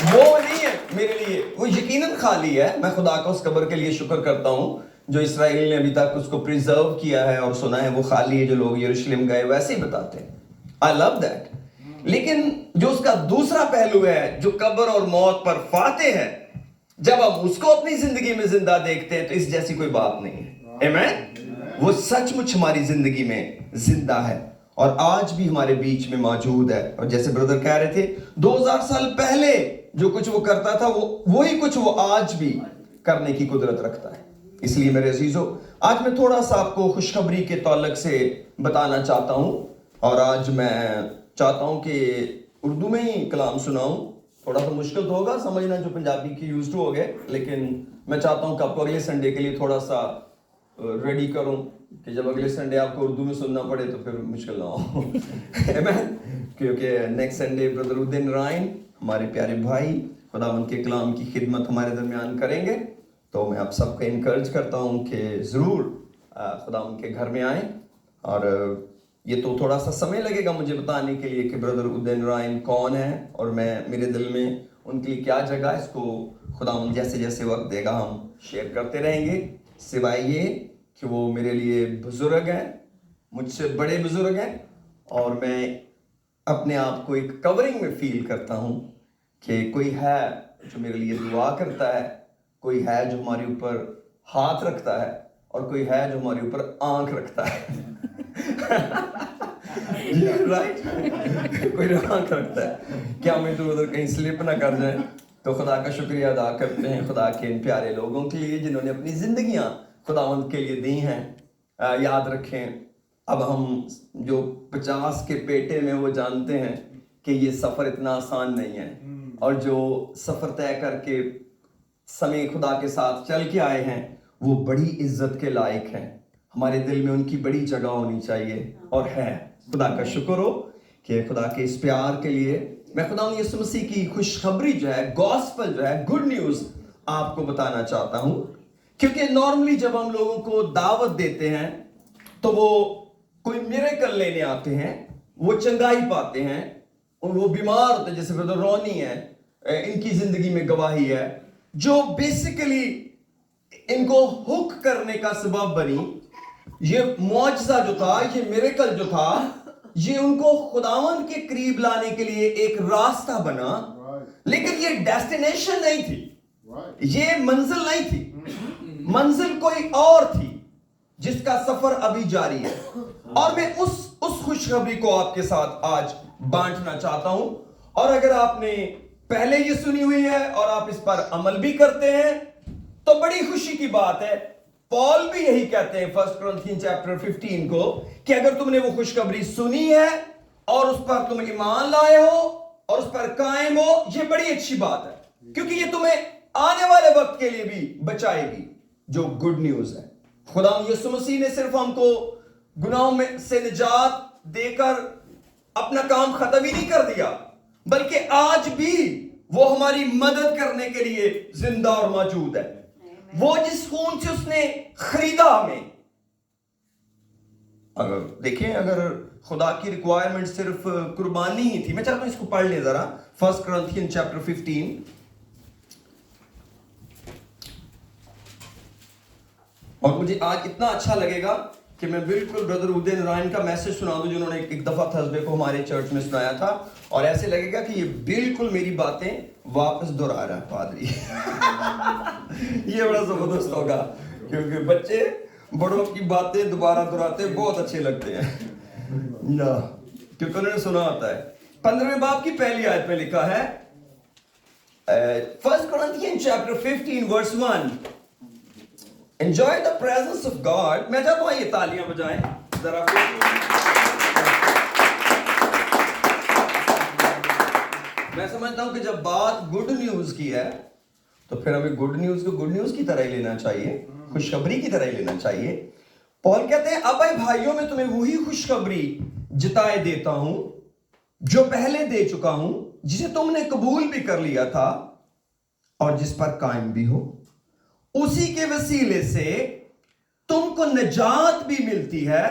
وہ نہیں ہے میرے لیے، وہ یقیناً خالی ہے. میں خدا کا اس قبر کے لیے شکر کرتا ہوں جو اسرائیل نے ابھی تک اس کو پریزرو کیا ہے، اور سنا ہے وہ خالی ہے. جو لوگ یروشلم گئے ویسے ہی بتاتے ہیں. آئی لو دیٹ. لیکن جو اس کا دوسرا پہلو ہے، جو قبر اور موت پر فاتح ہے، جب ہم اس کو اپنی زندگی میں زندہ دیکھتے ہیں تو اس جیسی کوئی بات نہیں ہے. آمین. وہ سچ مچ ہماری زندگی میں زندہ ہے اور آج بھی ہمارے بیچ میں موجود ہے. اور جیسے بردر کہہ رہے تھے 2000 سال پہلے جو کچھ وہ کرتا تھا وہی کچھ وہ آج بھی کرنے کی قدرت رکھتا ہے. اس لیے میرے عزیزو، آج میں تھوڑا سا آپ کو خوشخبری کے تعلق سے بتانا چاہتا ہوں، اور آج میں چاہتا ہوں کہ اردو میں ہی کلام سناؤں. تھوڑا سا مشکل تو ہوگا سمجھنا جو پنجابی کی یوزڈ ہو گئے، لیکن میں چاہتا ہوں کہ آپ کو اگلے سنڈے کے لیے تھوڑا سا ریڈی کروں کہ جب اگلے سنڈے آپ کو اردو میں سننا پڑے تو پھر مشکل نہ ہو. کیونکہ نیکسٹ سنڈے بردر الدین رائن ہمارے پیارے بھائی خدا ان کے کلام کی خدمت ہمارے درمیان کریں گے. تو میں آپ سب کو انکرج کرتا ہوں کہ ضرور خدا ان کے گھر میں آئیں. اور یہ تو تھوڑا سا سمے لگے گا مجھے بتانے کے لیے کہ بردر الدین رائن کون ہے اور میرے دل میں ان کے لیے کیا جگہ ہے. اس کو خدا جیسے جیسے وقت دے گا ہم شیئر کرتے رہیں گے. سوائے یہ کہ وہ میرے لیے بزرگ ہیں، مجھ سے بڑے بزرگ ہیں، اور میں اپنے آپ کو ایک کورنگ میں فیل کرتا ہوں کہ کوئی ہے جو میرے لیے دعا کرتا ہے، کوئی ہے جو ہمارے اوپر ہاتھ رکھتا ہے، اور کوئی ہے جو ہمارے اوپر آنکھ رکھتا ہے. رائٹ، کوئی آنکھ رکھتا ہے کہ ہم ادھر ادھر کہیں سلپ نہ کر جائیں. تو خدا کا شکریہ ادا کرتے ہیں خدا کے ان پیارے لوگوں کے لیے جنہوں نے اپنی زندگیاں خداوند کے لیے دی ہیں. یاد رکھیں، اب ہم جو 50 کے پیٹے میں وہ جانتے ہیں کہ یہ سفر اتنا آسان نہیں ہے، اور جو سفر طے کر کے سمے خدا کے ساتھ چل کے آئے ہیں وہ بڑی عزت کے لائق ہیں. ہمارے دل میں ان کی بڑی جگہ ہونی چاہیے، اور ہے. خدا کا شکر ہو کہ خدا کے اس پیار کے لیے میں خدا یسوع مسیح کی خوشخبری جو ہے، گاسپل جو ہے، گڈ نیوز آپ کو بتانا چاہتا ہوں. کیونکہ نارملی جب ہم لوگوں کو دعوت دیتے ہیں تو وہ کوئی میریکل لینے آتے ہیں، وہ چنگائی پاتے ہیں، اور وہ بیمار ہوتے ہیں. جیسے بردر رونی ہے، ان کی زندگی میں گواہی ہے جو بیسیکلی ان کو ہک کرنے کا سبب بنی. یہ معجزہ جو تھا، یہ میریکل جو تھا، یہ ان کو خداوند کے قریب لانے کے لیے ایک راستہ بنا. لیکن یہ ڈیسٹینیشن نہیں تھی، یہ منزل نہیں تھی. منزل کوئی اور تھی جس کا سفر ابھی جاری ہے. اور میں اس خوشخبری کو آپ کے ساتھ آج بانٹنا چاہتا ہوں. اور اگر آپ نے پہلے یہ سنی ہوئی ہے اور آپ اس پر عمل بھی کرتے ہیں تو بڑی خوشی کی بات ہے. پال بھی یہی کہتے ہیں 1 کرنتھین چیپٹر 15 کو کہ اگر تم نے وہ خوشخبری سنی ہے اور اس پر تم ایمان لائے ہو اور اس پر قائم ہو، یہ بڑی اچھی بات ہے، کیونکہ یہ تمہیں آنے والے وقت کے لیے بھی بچائے گی، جو گڈ نیوز ہے. خدا یسوع مسیح نے صرف ہم کو گناہوں میں سے نجات دے کر اپنا کام ختم ہی نہیں کر دیا، بلکہ آج بھی وہ ہماری مدد کرنے کے لیے زندہ اور موجود ہے. وہ جس خون سے اس نے خریدا ہمیں. اگر دیکھیں، اگر خدا کی ریکوائرمنٹ صرف قربانی ہی تھی. میں چاہتا ہوں اس کو پڑھ لیں ذرا، 1 کرنتھین چیپٹر 15. اور مجھے آج اتنا اچھا لگے گا کہ میں بالکل بردر الدین رائن کا میسج سنا دوں جنہوں نے ایک دفعہ تھرسڈے کو ہمارے چرچ میں سنایا تھا، اور ایسے لگے گا کہ یہ بالکل میری باتیں واپس دہرا رہا ہے پادری. یہ بڑا زبردست ہوگا، کیونکہ بچے بڑوں کی باتیں دوبارہ دہراتے بہت اچھے لگتے ہیں، کیونکہ انہوں نے سنا ہوتا ہے. 15ویں باب کی پہلی آیت میں لکھا ہے 1 Corinthians chapter 15 verse 1. Enjoy the presence of God. میں چاہتا ہوں یہ تالیاں بجائیں ذرا. میں سمجھتا ہوں کہ جب بات گڈ نیوز کی ہے تو پھر ہمیں گڈ نیوز کو گڈ نیوز کی طرح ہی لینا چاہیے، خوشخبری کی طرح ہی لینا چاہیے. پال کہتے ہیں اب اے بھائیوں میں تمہیں وہی خوشخبری جتائے دیتا ہوں جو پہلے دے چکا ہوں، جسے تم نے قبول بھی کر لیا تھا اور جس پر قائم بھی ہو. اسی کے وسیلے سے تم کو نجات بھی ملتی ہے،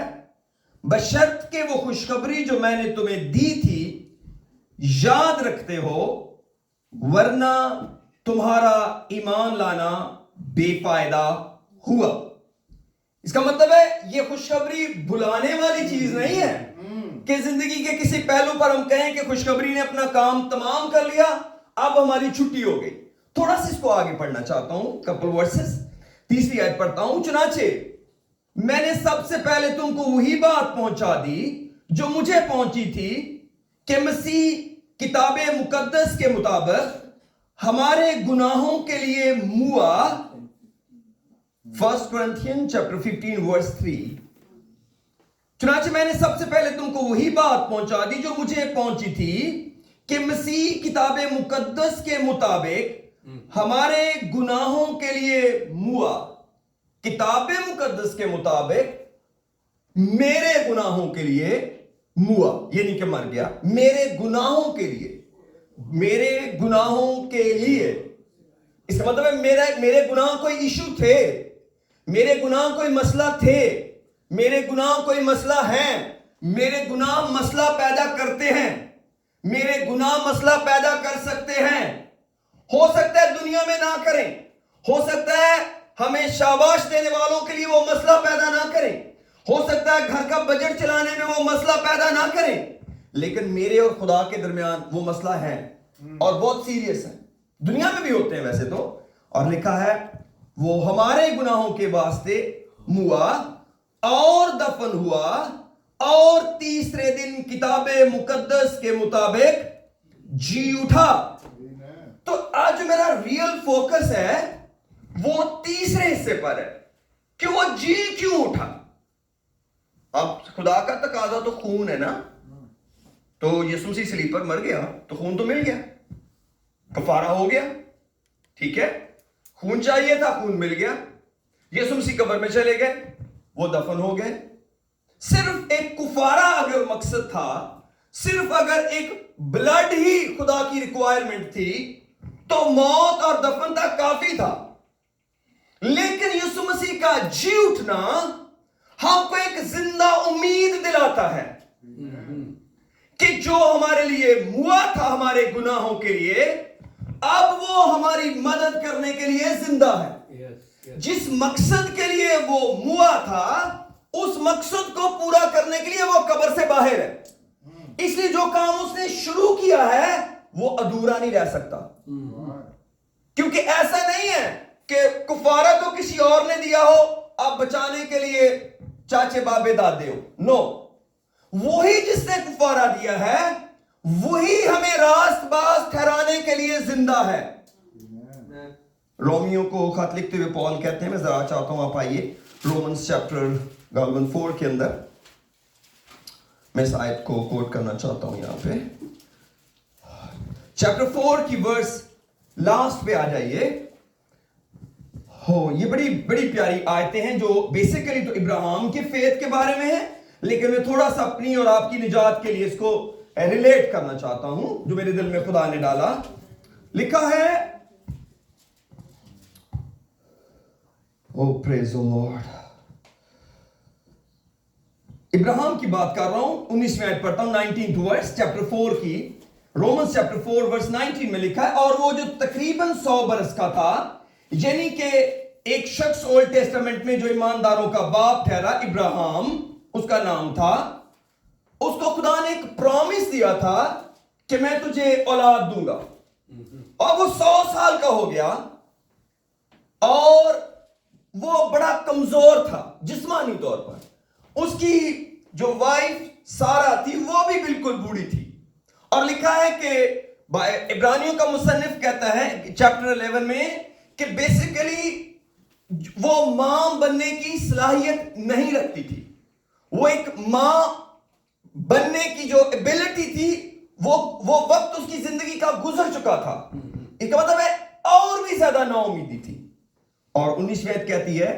بشرط کہ وہ خوشخبری جو میں نے تمہیں دی تھی یاد رکھتے ہو ورنہ تمہارا ایمان لانا بے فائدہ ہوا. اس کا مطلب ہے یہ خوشخبری بلانے والی چیز نہیں ہے کہ زندگی کے کسی پہلو پر ہم کہیں کہ خوشخبری نے اپنا کام تمام کر لیا, اب ہماری چھٹی ہو گئی. تھوڑا سا اس کو آگے پڑھنا چاہتا ہوں, کپل ورسز. 30 آیت پڑھتا ہوں. چنانچہ میں نے سب سے پہلے تم کو وہی بات پہنچا دی جو مجھے پہنچی تھی کہ مسیح کتاب مقدس کے مطابق ہمارے گناہوں کے لیے موا. 1 Corinthians chapter 15 verse 3. چنانچہ میں نے سب سے پہلے تم کو وہی بات پہنچا دی جو مجھے پہنچی تھی کہ مسیح کتاب مقدس کے مطابق ہمارے گناہوں کے لیے موا. کتاب مقدس کے مطابق میرے گناہوں کے لیے موا, یعنی کہ مر گیا. میرے گناہوں کے لیے, میرے گناہوں کے لیے. اس کا مطلب ہے میرے گناہ کوئی ایشو تھے, میرے گناہ کوئی مسئلہ تھے, میرے گناہ کوئی مسئلہ ہیں, میرے گناہ مسئلہ پیدا کرتے ہیں, میرے گناہ مسئلہ پیدا کر سکتے ہیں. ہو سکتا ہے دنیا میں نہ کریں, ہو سکتا ہے ہمیں شاباش دینے والوں کے لیے وہ مسئلہ پیدا نہ کریں, ہو سکتا ہے گھر کا بجٹ چلانے میں وہ مسئلہ پیدا نہ کریں, لیکن میرے اور خدا کے درمیان وہ مسئلہ ہے اور بہت سیریس ہے. دنیا میں بھی ہوتے ہیں ویسے تو, اور لکھا ہے وہ ہمارے گناہوں کے واسطے موا اور دفن ہوا اور تیسرے دن کتاب مقدس کے مطابق جی اٹھا. تو آج میرا ریئل فوکس ہے وہ تیسرے حصے پر ہے کہ وہ جی کیوں اٹھا. اب خدا کا تقاضا تو خون ہے نا, تو یسوع مسیح صلیب پر مر گیا تو خون تو مل گیا, کفارہ ہو گیا, ٹھیک ہے. خون چاہیے تھا, خون مل گیا. یسوع مسیح قبر میں چلے گئے, وہ دفن ہو گئے. صرف ایک کفارہ اگر مقصد تھا, صرف اگر ایک بلڈ ہی خدا کی ریکوائرمنٹ تھی تو موت اور دفن تک کافی تھا. لیکن یسوع مسیح کا جی اٹھنا ہم کو ایک زندہ امید دلاتا ہے کہ جو ہمارے لیے موا تھا ہمارے گناہوں کے لیے, اب وہ ہماری مدد کرنے کے لیے زندہ ہے. جس مقصد کے لیے وہ موا تھا, اس مقصد کو پورا کرنے کے لیے وہ قبر سے باہر ہے. اس لیے جو کام اس نے شروع کیا ہے وہ ادھورا نہیں رہ سکتا, کیونکہ ایسا نہیں ہے کہ کفارہ تو کسی اور نے دیا ہو, اب بچانے کے لیے چاچے بابے دادے ہو. نو, وہی جس نے کفارہ دیا ہے وہی ہمیں راست باز ٹھہرانے کے لیے زندہ ہے. رومیوں کو خط لکھتے ہوئے پال کہتے ہیں, میں ذرا چاہتا ہوں آپ آئیے رومنز چیپٹر 4 کے اندر, میں اس آیت کو کوٹ کرنا چاہتا ہوں یہاں پہ. چیپٹر 4 کی ورس لاسٹ پہ آ جائیے. یہ بڑی پیاری آیتیں ہیں جو بیسیکلی تو ابراہیم کے فیتھ کے بارے میں ہیں, لیکن میں تھوڑا سا اپنی اور آپ کی نجات کے لیے اس کو ریلیٹ کرنا چاہتا ہوں جو میرے دل میں خدا نے ڈالا. لکھا ہے, او پریز دی لارڈ. ابراہیم کی بات کر رہا ہوں, 19ویں آیت پڑھتا ہوں, 19th ورس چیپٹر 4 کی. رومنز چیپٹر 4 ورس 19 میں لکھا ہے, اور وہ جو تقریباً 100 برس کا تھا, یعنی کہ ایک شخص اولڈ ٹیسٹمنٹ میں جو ایمانداروں کا باپ ٹھہرا, ابراہیم اس کا نام تھا, اس کو خدا نے ایک پرومس دیا تھا کہ میں تجھے اولاد دوں گا. اور وہ 100 سال کا ہو گیا اور وہ بڑا کمزور تھا جسمانی طور پر. اس کی جو وائف سارا تھی وہ بھی بالکل بوڑھی تھی. اور لکھا ہے کہ عبرانیوں کا مصنف کہتا ہے چیپٹر 11 میں کہ بیسیکلی وہ ماں بننے کی صلاحیت نہیں رکھتی تھی. وہ ایک ماں بننے کی جو ایبلٹی تھی وہ وقت اس کی زندگی کا گزر چکا تھا. اس کا مطلب ہے اور بھی زیادہ نا امیدی تھی. اور 19ویں آیت کہتی ہے,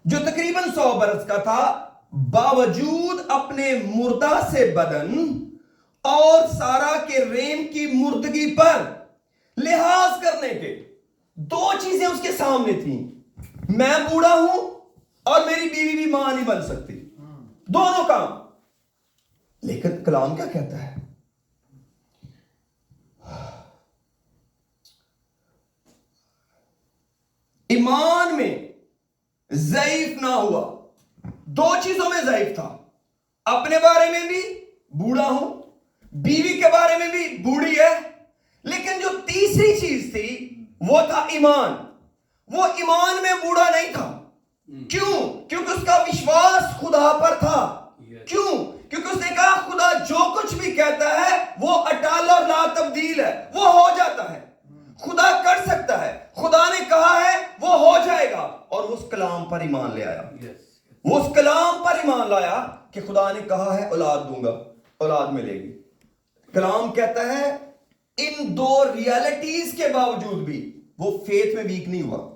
جو تقریباً 100 برس کا تھا, باوجود اپنے مردہ سے بدن اور سارا کے ریم کی مردگی پر لحاظ کرنے کے, 2 چیزیں اس کے سامنے تھیں, میں بوڑھا ہوں اور میری بیوی بھی ماں نہیں بن سکتی, دونوں کام. لیکن کلام کیا کہتا ہے؟ ایمان میں ضعیف نہ ہوا. دو چیزوں میں ضعیف تھا, اپنے بارے میں بھی بوڑھا ہوں, بیوی کے بارے میں بھی بوڑھی ہے, لیکن جو تیسری چیز تھی وہ تھا ایمان. وہ ایمان میں بوڑھا نہیں تھا. کیوں؟ کیونکہ اس کا وشواس خدا پر تھا. کیوں؟ کیونکہ اس نے کہا خدا جو کچھ بھی کہتا ہے وہ اٹل اور لا تبدیل ہے, وہ ہو جاتا ہے. خدا کر سکتا ہے, خدا نے کہا ہے وہ ہو جائے گا. اور وہ اس کلام پر ایمان لے آیا. وہ اس کلام پر ایمان لایا کہ خدا نے کہا ہے اولاد دوں گا, اولاد ملے گی. کلام کہتا ہے ان دو ریالٹیز کے باوجود بھی وہ فیتھ میں ویک نہیں ہوا.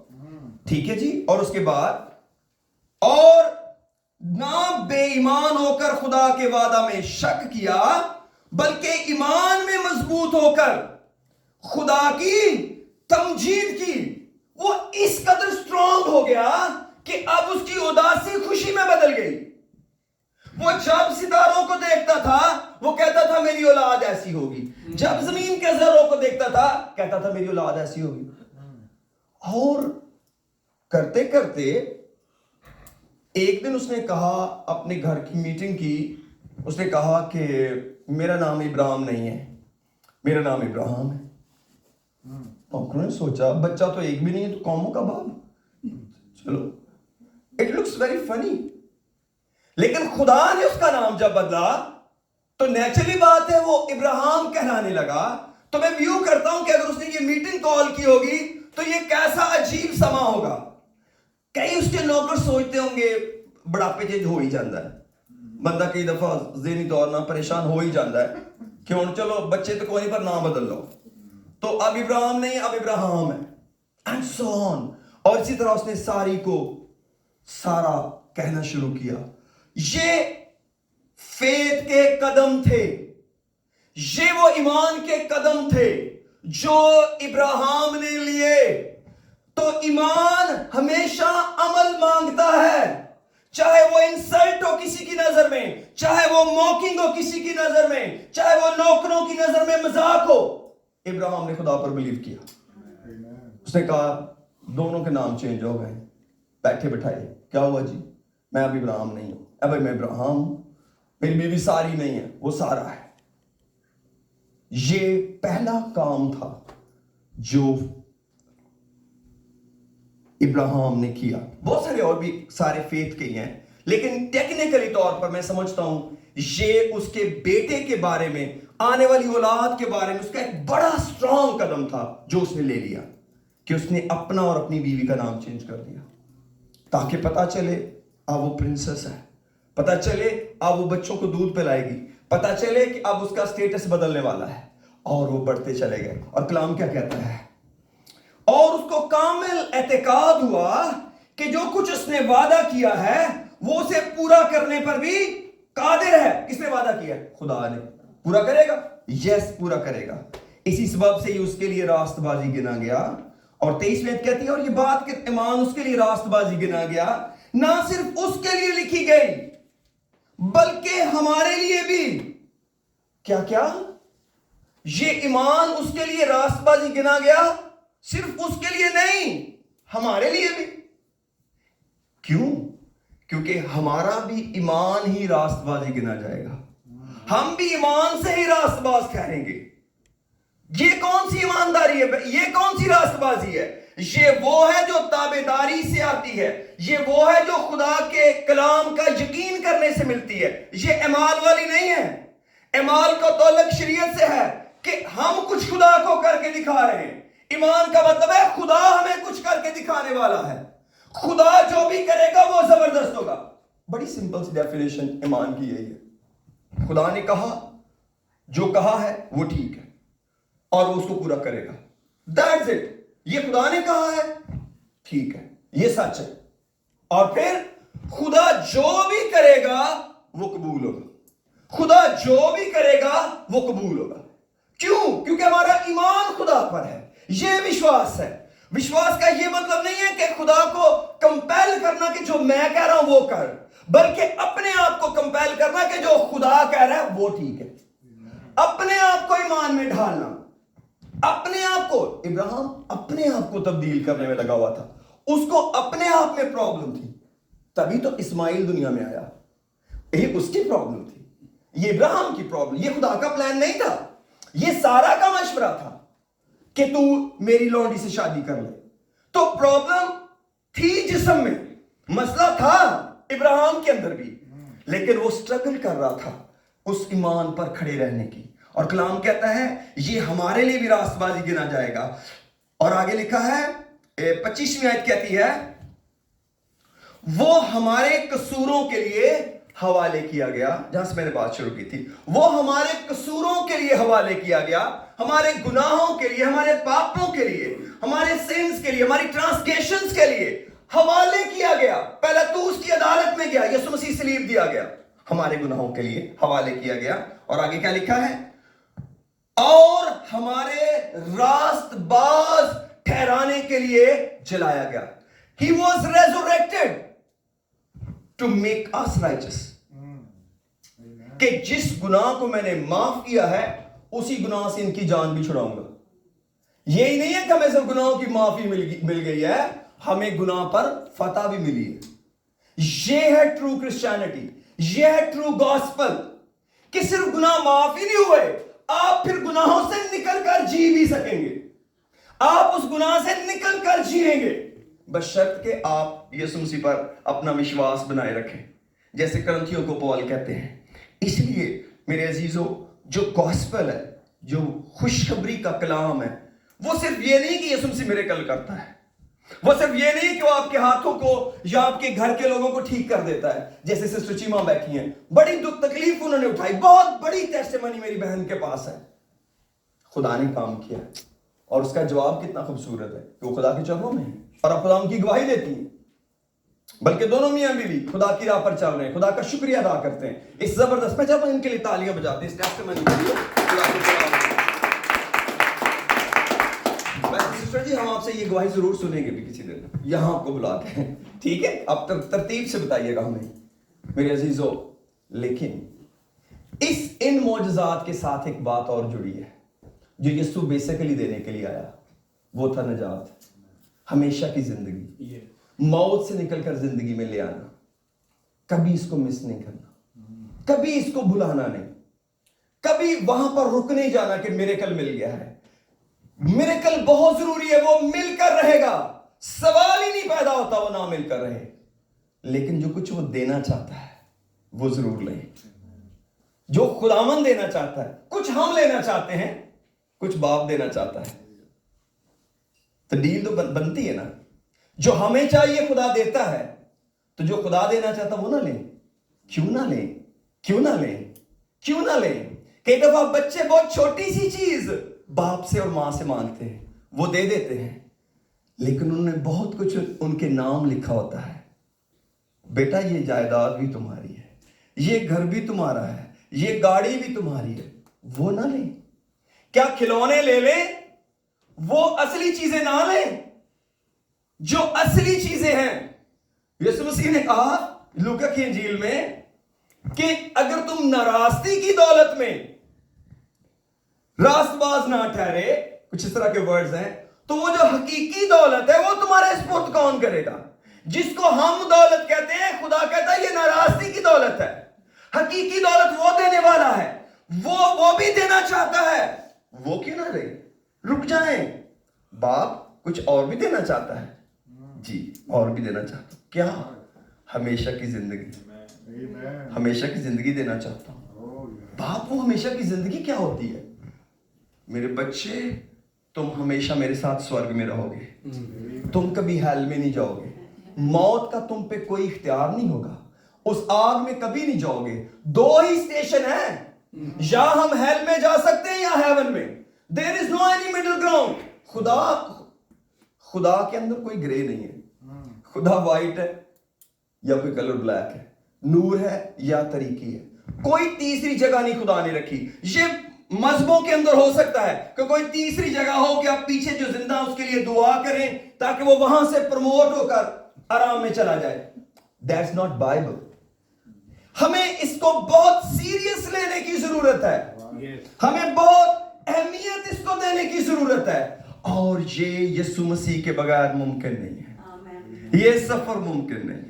ٹھیک ہے جی. اور اس کے بعد اور نہ بے ایمان ہو کر خدا کے وعدہ میں شک کیا, بلکہ ایمان میں مضبوط ہو کر خدا کی تمجید کی. وہ اس قدر سٹرونگ ہو گیا کہ اب اس کی اداسی خوشی میں بدل گئی. وہ جب ستاروں کو دیکھتا تھا وہ کہتا تھا میری اولاد ایسی ہوگی. جب زمین کے ذروں کو دیکھتا تھا کہتا تھا میری اولاد ایسی ہوگی. اور کرتے کرتے ایک دن اس نے کہا, اپنے گھر کی میٹنگ کی, اس نے کہا کہ میرا نام ابراہیم نہیں ہے, میرا نام ابراہیم ہے. انہوں نے سوچا بچہ تو ایک بھی نہیں ہے تو قوموں کا باپ. چلو اٹ لکس ویری فنی. لیکن خدا نے اس کا نام جب بدلا تو نیچرلی بات ہے وہ ابراہیم کہلانے لگا. تو میں ویو کرتا ہوں کہ اگر اس نے یہ میٹنگ کال کی ہوگی تو یہ کیسا عجیب سما ہوگا. کئی اس کے نوکر سوچتے ہوں گے بڑھاپے چینج ہو ہی جاتا ہے, بندہ کئی دفعہ ذہنی طور نہ پریشان ہو ہی جاتا ہے کہ ہوں چلو بچے تو کوئی پر نام بدل لو, تو اب ابراہیم نہیں اب ابراہیم ہے, اینڈ سو آن. اور اسی طرح اس نے ساری کو سارا کہنا شروع کیا. یہ فیتھ کے قدم تھے, یہ وہ ایمان کے قدم تھے جو ابراہیم نے لیے. تو ایمان ہمیشہ عمل مانگتا ہے, چاہے وہ انسلٹ ہو کسی کی نظر میں, چاہے وہ موکنگ ہو کسی کی نظر میں, چاہے وہ نوکروں کی نظر میں مذاق ہو. ابراہیم نے خدا پر بلیو کیا. اس نے کہا دونوں کے نام چینج ہو گئے. بیٹھے بٹھائے کیا ہوا جی, میں اب ابراہیم نہیں ہوں, اب میں ابراہیم ہوں. میری بیوی ساری نہیں ہے, وہ سارا ہے. یہ پہلا کام تھا جو ابراہیم نے کیا. بہت سارے اور بھی سارے فیتھ کے ہیں, لیکن ٹیکنیکلی طور پر میں سمجھتا ہوں یہ اس کے بیٹے کے بارے میں, آنے والی اولاد کے بارے میں اس کا ایک بڑا سٹرونگ قدم تھا جو اس نے لے لیا, کہ اس نے اپنا اور اپنی بیوی کا نام چینج کر دیا تاکہ پتا چلے اب وہ پرنسس ہے, پتا چلے اب وہ بچوں کو دودھ پلائے گی, پتا چلے کہ اب اس کا سٹیٹس بدلنے والا ہے. اور وہ بڑھتے چلے گئے. اور کلام کیا کہتا ہے, اور اس کو کامل اعتقاد ہوا کہ جو کچھ اس نے وعدہ کیا ہے وہ اسے پورا کرنے پر بھی قادر ہے. کس نے وعدہ کیا؟ خدا نے. پورا کرے گا؟ یس پورا کرے گا. اسی سبب سے یہ اس کے لیے راست بازی گنا گیا. اور 23 آیت کہتی ہے اور یہ بات کہ ایمان اس کے لیے راست بازی گنا گیا, نہ صرف اس کے لیے لکھی گئی بلکہ ہمارے لیے بھی. کیا کیا؟ یہ ایمان اس کے لیے راست بازی گنا گیا, صرف اس کے لیے نہیں ہمارے لیے بھی. کیوں؟ کیونکہ ہمارا بھی ایمان ہی راست بازی گنا جائے گا. ہم بھی ایمان سے ہی راست باز ٹھہریں گے. یہ کون سی ایمانداری ہے؟ یہ کون سی راست بازی ہے؟ یہ وہ ہے جو تابعداری سے آتی ہے, یہ وہ ہے جو خدا کے کلام کا یقین کرنے سے ملتی ہے. یہ اعمال والی نہیں ہے. اعمال کا تعلق شریعت سے ہے کہ ہم کچھ خدا کو کر کے دکھا رہے ہیں. ایمان کا مطلب ہے خدا ہمیں کچھ کر کے دکھانے والا ہے. خدا جو بھی کرے گا وہ زبردست ہوگا. بڑی سمپل سی ڈیفینیشن ایمان کی یہی ہے. خدا نے کہا, جو کہا ہے وہ ٹھیک ہے اور وہ اس کو پورا کرے گا. That's it. یہ خدا نے کہا ہے, ٹھیک ہے, یہ سچ ہے. اور پھر خدا جو بھی کرے گا وہ قبول ہوگا. خدا جو بھی کرے گا وہ قبول ہوگا. کیوں؟ کیونکہ ہمارا ایمان خدا پر ہے. یہ وشواس ہے. وشواس کا یہ مطلب نہیں ہے کہ خدا کو کمپیل کرنا کہ جو میں کہہ رہا ہوں وہ کر, بلکہ اپنے آپ کو کمپیل کرنا کہ جو خدا کہہ رہا ہے وہ ٹھیک ہے. اپنے آپ کو ایمان میں ڈھالنا, اپنے آپ کو. ابراہیم اپنے آپ کو تبدیل کرنے میں لگا ہوا تھا. اس کو اپنے آپ میں پرابلم تھی، تبھی تو اسماعیل دنیا میں آیا. یہ اس کی پرابلم تھی، یہ ابراہیم کی پرابلم. یہ خدا کا پلان نہیں تھا، یہ سارا کا مشورہ تھا کہ تو میری لونڈی سے شادی کر لے. تو پرابلم تھی جسم میں، مسئلہ تھا ابراہیم کے اندر بھی، لیکن وہ سٹرگل کر رہا تھا اس ایمان پر کھڑے رہنے کی. اور کلام کہتا ہے یہ ہمارے لیے بھی راست بازی گنا جائے گا. اور آگے لکھا ہے 25ویں آیت کہتی ہے وہ ہمارے قصوروں کے لیے حوالے کیا گیا. جہاں سے میں نے بات شروع کی تھی، وہ ہمارے قصوروں کے لیے حوالے کیا گیا، ہمارے گناہوں کے لیے، ہمارے پاپوں کے لیے، ہمارے سینس کے لیے، ہماری ٹرانسگریشنز کے لیے حوالے کیا گیا. پہلے تو اس کی عدالت میں گیا، یسوع مسیح صلیب دیا گیا، ہمارے گناہوں کے لیے حوالے کیا گیا. اور آگے کیا لکھا ہے؟ اور ہمارے راست باز ٹھہرانے کے لیے جلایا گیا. He was resurrected to make us righteous. کہ جس گناہ کو میں نے معاف کیا ہے اسی گناہ سے ان کی جان بھی چھڑاؤں گا. یہی نہیں ہے کہ ہمیں سب گناہوں کی معافی مل گئی ہے، ہمیں گناہ پر فتح بھی ملی ہے. یہ ہے ٹرو کرسچینٹی، یہ ہے ٹرو گاسپل، کہ صرف گناہ معاف ہی نہیں ہوئے، آپ پھر گناہوں سے نکل کر جی بھی سکیں گے. آپ اس گناہ سے نکل کر جیئیں گے، بشرط کہ آپ یسوع مسیح پر اپنا وشواس بنائے رکھیں، جیسے کرنتھیوں کو پول کہتے ہیں. اس لیے میرے عزیزو، جو گاسپل ہے، جو خوشخبری کا کلام ہے، وہ صرف یہ نہیں کہ یسوع مسیح میریکل کرتا ہے، وہ صرف یہ نہیں کہ وہ آپ کے ہاتھوں کو یا آپ کے گھر کے لوگوں کو ٹھیک کر دیتا ہے. جیسے سسٹر چیمہ بیٹھی ہیں، بڑی دکھ تکلیف انہوں نے اٹھائی، بہت بڑی ٹیسٹیمنی میری بہن کے پاس ہے. خدا نے کام کیا اور اس کا جواب کتنا خوبصورت ہے کہ وہ خدا کے چرنوں میں ہے اور اب خدا ان کی گواہی دیتی ہیں. بلکہ دونوں میاں بیوی خدا کی راہ پر چل رہے ہیں، خدا کا شکریہ ادا کرتے ہیں. اس زبردست، میں جب ان کے لیے تالیاں بجاتے ہیں اس ٹیسٹیمنی کے لیے. سسٹر جی، ہم آپ سے یہ گواہی ضرور سنیں گے بھی کسی دن، یہاں آپ کو بلا کے، ٹھیک ہے؟ آپ ترتیب سے بتائیے گا ہمیں میرے عزیزو. لیکن ان معجزات کے ساتھ ایک بات اور جڑی ہے جو یسوع بیسیکلی دینے کے لیے آیا، وہ تھا نجات، ہمیشہ کی زندگی، موت سے نکل کر زندگی میں لے آنا. کبھی اس کو مس نہیں کرنا، کبھی اس کو بھلانا نہیں، کبھی وہاں پر رک نہیں جانا کہ میریکل مل گیا ہے. میریکل بہت ضروری ہے، وہ مل کر رہے گا، سوال ہی نہیں پیدا ہوتا وہ نہ مل کر رہے. لیکن جو کچھ وہ دینا چاہتا ہے وہ ضرور لیں. جو خداوند دینا چاہتا ہے، کچھ ہم لینا چاہتے ہیں، کچھ باپ دینا چاہتا ہے، تو ڈیل تو بنتی ہے نا. جو ہمیں چاہیے خدا دیتا ہے، تو جو خدا دینا چاہتا وہ نہ لیں. کیوں نہ لیں؟ کیوں نہ لیں؟ کیوں نہ لیں؟ کئی دفعہ بچے بہت چھوٹی سی چیز باپ سے اور ماں سے مانگتے ہیں، وہ دے دیتے ہیں، لیکن انہوں نے بہت کچھ ان کے نام لکھا ہوتا ہے. بیٹا یہ جائیداد بھی تمہاری ہے، یہ گھر بھی تمہارا ہے، یہ گاڑی بھی تمہاری ہے، وہ نہ لیں. کیا کھلونے لے لیں؟ وہ اصلی چیزیں نہ لیں جو اصلی چیزیں ہیں. یسوع مسیح نے کہا لوکا کی انجیل میں کہ اگر تم ناراستی کی دولت میں راست باز نہ ٹھہرے، کچھ اس طرح کے ورڈز ہیں، تو وہ جو حقیقی دولت ہے وہ تمہارے سپرد کون کرے گا؟ جس کو ہم دولت کہتے ہیں، خدا کہتا ہے یہ ناراستی کی دولت ہے. حقیقی دولت وہ دینے والا ہے، وہ بھی دینا چاہتا ہے. وہ کیوں نہ دے؟ رک جائیں، باپ کچھ اور بھی دینا چاہتا ہے. جی، اور بھی دینا چاہتا ہوں. کیا؟ ہمیشہ کی زندگی، ہمیشہ کی زندگی دینا چاہتا ہوں. باپ، وہ ہمیشہ کی زندگی کیا ہوتی ہے؟ میرے بچے، تم ہمیشہ میرے ساتھ سورگ میں رہو گے، تم کبھی ہیل میں نہیں جاؤ گے، موت کا تم پہ کوئی اختیار نہیں ہوگا، اس آگ میں کبھی نہیں جاؤ گے. 2 ہی اسٹیشن ہیں، یا ہم ہیل میں جا سکتے ہیں یا ہیون میں. There is no any middle ground. خدا کے اندر کوئی گرے نہیں ہے. خدا وائٹ ہے یا کوئی کلر بلیک ہے، نور ہے یا تاریکی ہے. کوئی تیسری جگہ نہیں خدا نے رکھی. یہ مذہبوں کے اندر ہو سکتا ہے کہ کوئی تیسری جگہ ہو کہ آپ پیچھے جو زندہ اس کے لیے دعا کریں تاکہ وہ وہاں سے پروموٹ ہو کر آرام میں چلا جائے. That's not Bible. ہمیں اس کو بہت سیریس لینے کی ضرورت ہے، ہمیں بہت اہمیت اس کو دینے کی ضرورت ہے، اور یہ یسوع مسیح کے بغیر ممکن نہیں ہے. یہ سفر ممکن نہیں،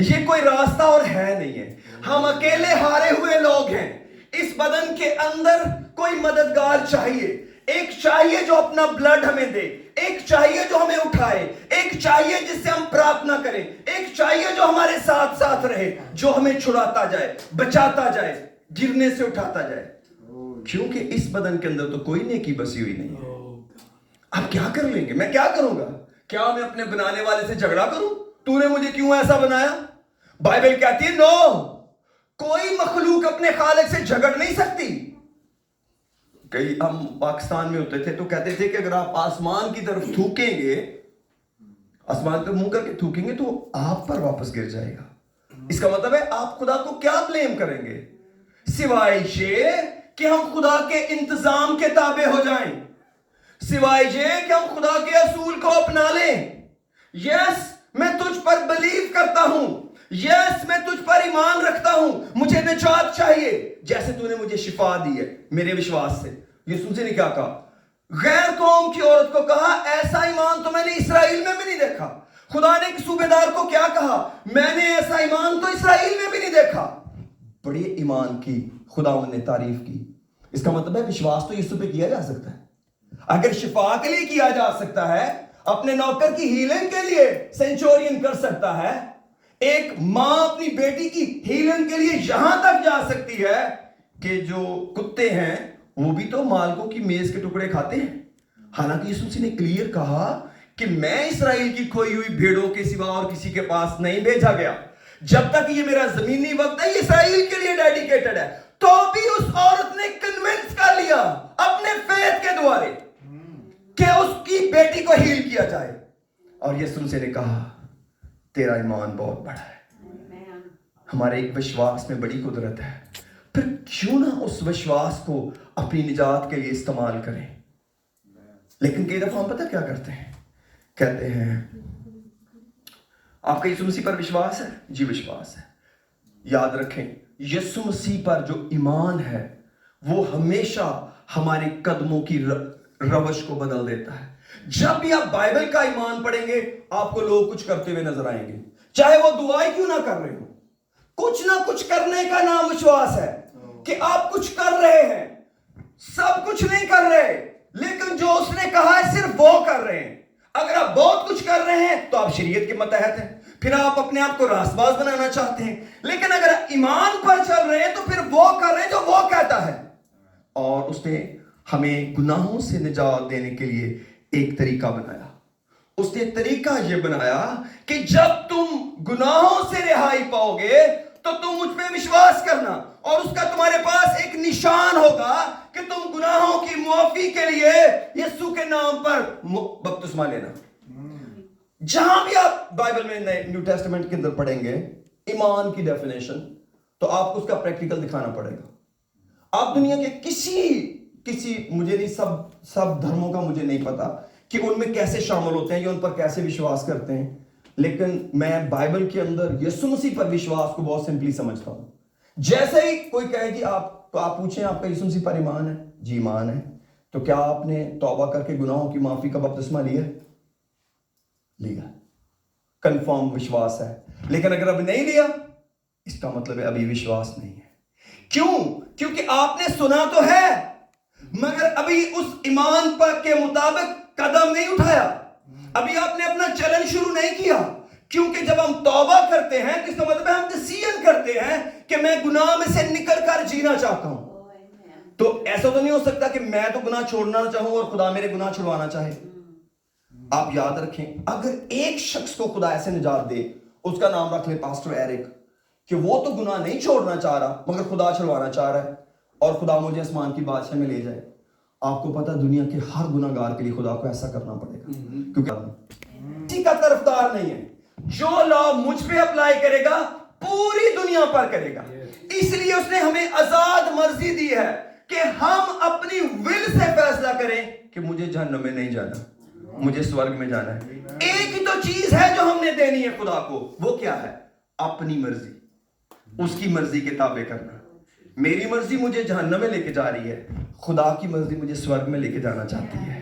یہ کوئی راستہ اور ہے نہیں ہے. ہم اکیلے ہارے ہوئے لوگ ہیں. اس بدن کے اندر کوئی مددگار چاہیے، ایک چاہیے جو اپنا بلڈ ہمیں دے، ایک چاہیے جو ہمیں اٹھائے، ایک چاہیے جس سے ہم پرارتھنا کریں، ایک چاہیے جو ہمارے ساتھ ساتھ رہے، جو ہمیں چھڑاتا جائے، بچاتا جائے، گرنے سے اٹھاتا جائے. کیونکہ اس بدن کے اندر تو کوئی نیکی بسی ہوئی نہیں ہے. آپ کیا کر لیں گے؟ میں کیا کروں گا؟ کیا میں اپنے بنانے والے سے جھگڑا کروں؟ تو نے مجھے کیوں ایسا بنایا؟ بائبل کہتی ہے نو، کوئی مخلوق اپنے خالق سے جھگڑ نہیں سکتی. کئی ہم پاکستان میں ہوتے تھے تو کہتے تھے کہ اگر آپ آسمان کی طرف تھوکیں گے، آسمان پہ منہ کر کے تھوکیں گے تو آپ پر واپس گر جائے گا. اس کا مطلب ہے آپ خدا کو کیا بلیم کریں گے سوائے یہ کہ ہم خدا کے انتظام کے تابع ہو جائیں، سوائے یہ کہ ہم خدا کے اصول کو اپنا لیں. یس میں تجھ پر بلیو کرتا ہوں، یس میں تجھ پر ایمان رکھتا ہوں، مجھے نجات چاہیے جیسے تو نے مجھے شفا دی ہے میرے وشواس سے. یسوع نے کیا کہا؟ غیر قوم کی عورت کو کہا ایسا ایمان تو میں نے اسرائیل میں بھی نہیں دیکھا. خدا نے ایک صوبیدار کو کیا کہا؟ میں نے ایسا ایمان تو اسرائیل میں بھی نہیں دیکھا. بڑے ایمان کی خدا نے تعریف کی. اس کا مطلب ہے وشواس تو یسوع پہ کیا جا سکتا ہے. اگر شفا کے لیے کیا جا سکتا ہے، اپنے نوکر کی ہیلنگ کے لیے سینچورین کر سکتا ہے، ایک ماں اپنی بیٹی کی ہیلنگ کے لیے یہاں تک جا سکتی ہے کہ جو کتے ہیں وہ بھی تو مالکوں کی میز کے ٹکڑے کھاتے ہیں. حالانکہ یسوع نے کلیئر کہا کہ میں اسرائیل کی کھوئی ہوئی بھیڑوں کے سوا اور کسی کے پاس نہیں بھیجا گیا. جب تک یہ میرا زمینی وقت ہے یہ اسرائیل کے لیے ڈیڈیکیٹڈ ہے. تو بھی اس عورت نے کنونس کر لیا اپنے فیتھ کے دوارے کہ اس کی بیٹی کو ہیل کیا جائے. اور یسوع نے کہا تیرا ایمان بہت بڑا ہے. ہمارے ایک وشواس میں بڑی قدرت ہے. پھر کیوں نہ اس وشواس کو اپنی نجات کے لیے استعمال کریں. لیکن کئی دفعہ ہم پتہ کیا کرتے ہیں؟ کہتے ہیں آپ کا یسوع مسیح پر وشواس ہے؟ جی وشواس ہے. یاد رکھیں یسوع مسیح پر جو ایمان ہے وہ ہمیشہ ہمارے قدموں کی روش کو بدل دیتا ہے. جب بھی آپ بائبل کا ایمان پڑھیں گے آپ کو لوگ کچھ کرتے ہوئے نظر آئیں گے، چاہے وہ دعائیں کیوں نہ کر رہے ہوں. کچھ نہ کچھ کرنے کا نام وشواس ہے کہ آپ کچھ کر رہے ہیں. سب کچھ نہیں کر رہے لیکن جو اس نے کہا ہے صرف وہ کر رہے ہیں. اگر آپ بہت کچھ کر رہے ہیں تو آپ شریعت کے متحد ہیں، پھر آپ اپنے آپ کو راست باز بنانا چاہتے ہیں. لیکن اگر ایمان پر چل رہے ہیں تو پھر وہ کر رہے ہیں جو وہ کہتا ہے. اور اس نے ہمیں گناہوں سے نجات دینے کے لیے ایک طریقہ بنایا. اس نے طریقہ یہ بنایا کہ جب تم گناہوں سے رہائی پاؤ گے تو تم مجھ پہ وشواس کرنا اور اس کا تمہارے پاس ایک نشان ہوگا کہ تم گناہوں کی معافی کے لیے یسوع کے نام پر بپتسمہ لینا. جہاں بھی آپ بائبل میں نیو ٹیسٹمنٹ کے اندر پڑھیں گے ایمان کی ڈیفینیشن تو آپ کو اس کا پریکٹیکل دکھانا پڑے گا. آپ دنیا کے کسی مجھے نہیں سب دھرموں کا مجھے نہیں پتا کہ ان میں کیسے شامل ہوتے ہیں یا ان پر کیسے وشواس کرتے ہیں، لیکن میں بائبل کے اندر یسوع مسیح پر وشواس کو بہت سمپلی سمجھتا ہوں. جیسے ہی کوئی کہے جی آپ پوچھیں آپ کا یسوع مسیح پر ایمان ہے؟ جی ایمان ہے. تو کیا آپ نے توبہ کر کے گناہوں کی معافی کا بپتسمہ لیا؟ کنفرم وشواس ہے. لیکن اگر اب نہیں لیا اس کا مطلب ہے ابھی وشواس نہیں ہے. کیوں؟ کیونکہ آپ نے سنا تو ہے مگر ابھی اس ایمان پر کے مطابق قدم نہیں اٹھایا. ابھی آپ نے اپنا چلن شروع نہیں کیا. کیونکہ جب ہم توبہ کرتے ہیں تو اس کا مطلب ہے ہم ڈیسیژن کرتے ہیں کہ میں گناہ میں سے نکل کر جینا چاہتا ہوں. تو ایسا تو نہیں ہو سکتا کہ میں تو گناہ چھوڑنا چاہوں اور خدا میرے گناہ چھڑوانا چاہے. آپ یاد رکھیں اگر ایک شخص کو خدا ایسے نجات دے اس کا نام رکھ لے پاسٹر ایرک، کہ وہ تو گناہ نہیں چھوڑنا چاہ رہا مگر خدا چھڑوانا چاہ رہا ہے اور خدا مجھے آسمان کی بادشاہ میں لے جائے. آپ کو پتا دنیا کے ہر گناہ گار کے لیے خدا کو ایسا کرنا پڑے گا کیونکہ کسی کا طرفدار نہیں ہے. جو لا مجھ پہ اپلائی کرے گا پوری دنیا پر کرے گا. اس لیے اس نے ہمیں آزاد مرضی دی ہے کہ ہم اپنی ول سے فیصلہ کریں کہ مجھے جہنم میں نہیں جانا، مجھے سورگ میں جانا ہے. ایک ہی تو چیز ہے جو ہم نے دینی ہے خدا کو، وہ کیا ہے؟ اپنی مرضی، اس کی مرضی کے تابع کرنا. میری مرضی مجھے جہنم میں لے کے جا رہی ہے، خدا کی مرضی مجھے سورگ میں لے کے جانا چاہتی ہے.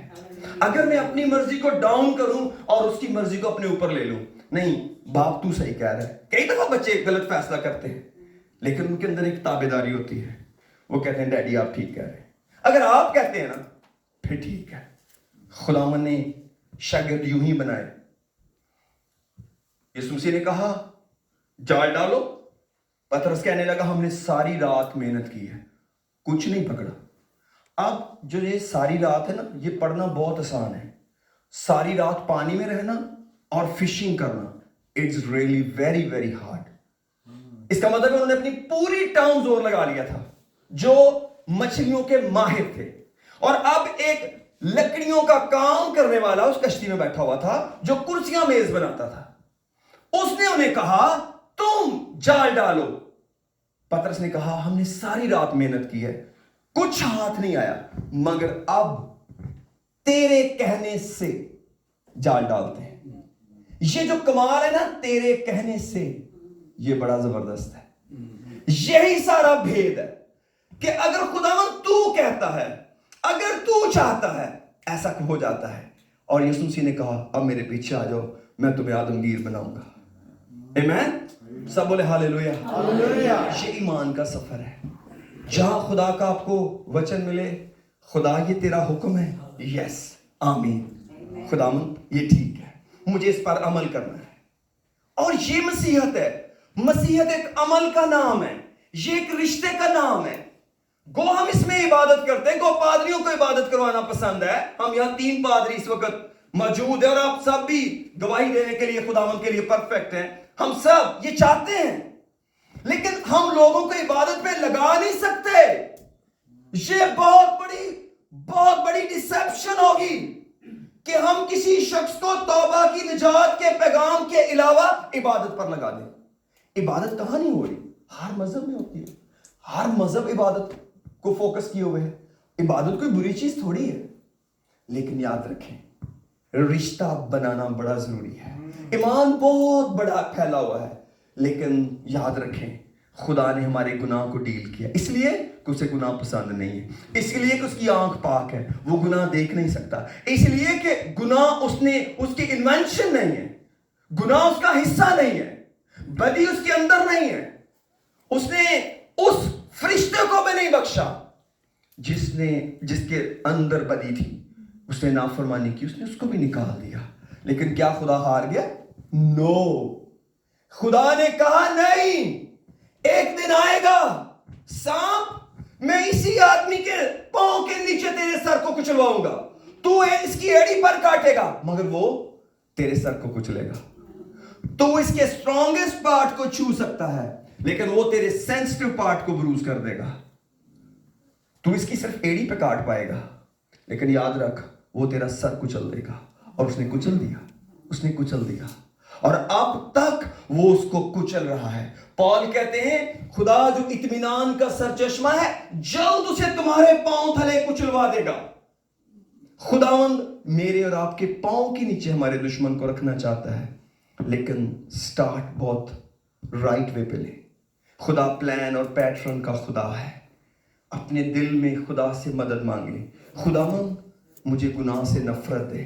اگر میں اپنی مرضی کو ڈاؤن کروں اور اس کی مرضی کو اپنے اوپر لے لوں نہیں باپ تو صحیح کہہ رہا ہے. کئی دفعہ بچے غلط فیصلہ کرتے ہیں لیکن ان کے اندر ایک تابعداری ہوتی ہے. وہ کہتے ہیں ڈیڈی آپ ٹھیک کہہ رہے ہیں. اگر آپ کہتے ہیں نا پھر ٹھیک ہے. خداوند نے شاگرد یوں ہی بنائے. یسوع مسیح نے کہا جال ڈالو. پترس کہنے لگا ہم نے ساری رات محنت کی ہے, کچھ نہیں پکڑا. اب جو یہ ساری رات ہے نا, یہ پڑھنا بہت آسان ہے. ساری رات پانی میں رہنا اور فشنگ کرنا, it's really very very hard. اس کا مطلب انہوں نے اپنی پوری ٹاؤن زور لگا لیا تھا, جو مچھلیوں کے ماہر تھے. اور اب ایک لکڑیوں کا کام کرنے والا اس کشتی میں بیٹھا ہوا تھا جو کرسیاں میز بناتا تھا. اس نے انہیں کہا تم جال ڈالو. پترس نے کہا ہم نے ساری رات محنت کی ہے, کچھ ہاتھ نہیں آیا, مگر اب تیرے کہنے سے جال ڈالتے ہیں. یہ جو کمال ہے نا تیرے کہنے سے, یہ بڑا زبردست ہے. یہی سارا بھید ہے کہ اگر خداوند تو کہتا ہے, اگر تو چاہتا ہے, ایسا ہو جاتا ہے. اور یسوع مسیح نے کہا اب میرے پیچھے آ جاؤ, میں تمہیں آدمگیر بناؤں گا. آمین. سب بولے ہاللیلویا. یہ ایمان کا سفر ہے جہاں خدا کا آپ کو وچن ملے, خدا یہ تیرا حکم ہے, یس آمین, خداوند یہ ٹھیک ہے, مجھے اس پر عمل کرنا ہے. اور یہ مسیحت ہے. مسیحت ایک عمل کا نام ہے, یہ ایک رشتے کا نام ہے. گو ہم اس میں عبادت کرتے ہیں, گو پادریوں کو عبادت کروانا پسند ہے. ہم یہاں 3 پادری اس وقت موجود ہیں اور آپ سب بھی گواہی دینے کے لیے خداوند کے لیے پرفیکٹ ہیں. ہم سب یہ چاہتے ہیں, لیکن ہم لوگوں کو عبادت پہ لگا نہیں سکتے. یہ بہت بڑی ڈسیپشن ہوگی کہ ہم کسی شخص کو توبہ کی نجات کے پیغام کے علاوہ عبادت پر لگا دیں. عبادت کہاں نہیں ہو رہی, ہر مذہب میں ہوتی ہے. ہر مذہب عبادت کو فوکس کیے ہوئے ہے. عبادت کوئی بری چیز تھوڑی ہے, لیکن یاد رکھیں رشتہ بنانا بڑا ضروری ہے. ایمان بہت بڑا پھیلا ہوا ہے, لیکن یاد رکھیں خدا نے ہمارے گناہ کو ڈیل کیا, اس لیے کہ اسے گناہ پسند نہیں ہے, اس لیے کہ اس کی آنکھ پاک ہے, وہ گناہ دیکھ نہیں سکتا, اس لیے کہ گناہ اس کی انوینشن نہیں ہے, گناہ اس کا حصہ نہیں ہے, بدی اس کے اندر نہیں ہے. اس نے اس فرشتے کو بھی نہیں بخشا جس کے اندر بدی تھی. اس نے نافرمانی کی, اس نے اس کو بھی نکال دیا. لیکن کیا خدا ہار گیا؟ نو. خدا نے کہا نہیں, ایک دن آئے گا سانپ میں اسی آدمی کے پاؤں کے نیچے تیرے سر کو کچلواؤں گا, تو اس کی ایڑی پر کاٹے گا مگر وہ تیرے سر کو کچلے گا. تو اس کے اسٹرانگسٹ پارٹ کو چھو سکتا ہے, لیکن وہ تیرے سینسٹیو پارٹ کو بروز کر دے گا. تو اس کی صرف ایڑی پہ کاٹ پائے گا, لیکن یاد رکھ وہ تیرا سر کچل دے گا. اور اس نے کچل دیا, اور اب تک وہ اس کو کچل رہا ہے. پال کہتے ہیں خدا جو اطمینان کا سرچشمہ ہے جلد اسے تمہارے پاؤں تھلے کچلوا دے گا. خداوند میرے اور آپ کے پاؤں کے نیچے ہمارے دشمن کو رکھنا چاہتا ہے, لیکن سٹارٹ بہت رائٹ وے پہ لے. خدا پلان اور پیٹرن کا خدا ہے. اپنے دل میں خدا سے مدد مانگے, خداوند مجھے گناہ سے نفرت دے.